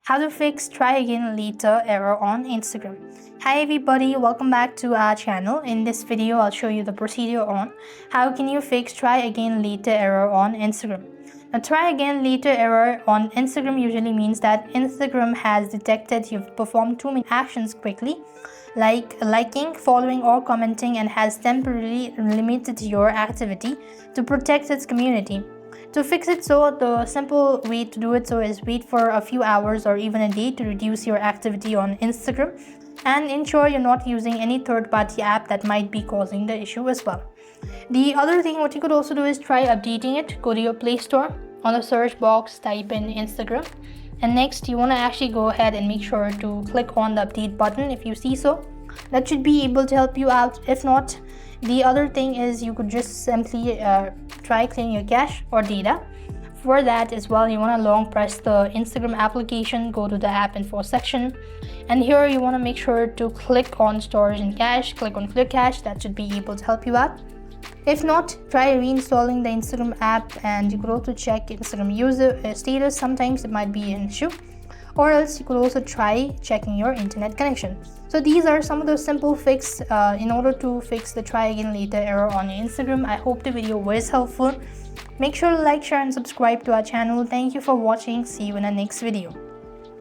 How to fix try again later error on Instagram. Hi everybody, welcome back to our channel. In this video, I'll show you the procedure on how can you fix try again later error on Instagram. Now, try again later error on Instagram usually means that Instagram has detected you've performed too many actions quickly, like liking, following, or commenting, and has temporarily limited your activity to protect its community. To fix it, the simple way to do it is wait for a few hours or even a day to reduce your activity on Instagram and ensure you're not using any third-party app that might be causing the issue as well. The other thing what you could also do is try updating it. Go to your Play Store, on the search box type in Instagram, and next you want to actually go ahead and make sure to click on the update button. If you see so, that should be able to help you out. If not, the other thing is you could just simply try clearing your cache or data. For that as well, you want to long press the Instagram application, go to the app info section, and here you want to make sure to click on storage and cache, click on clear cache. That should be able to help you out. If not, try reinstalling the Instagram app, and you could also check Instagram user status. Sometimes it might be an issue, or else you could also try checking your internet connection. So these are some of the simple fix in order to fix the try again later error on your Instagram. I hope the video was helpful. Make sure to like, share, and subscribe to our channel. Thank you for watching. See you in the next video.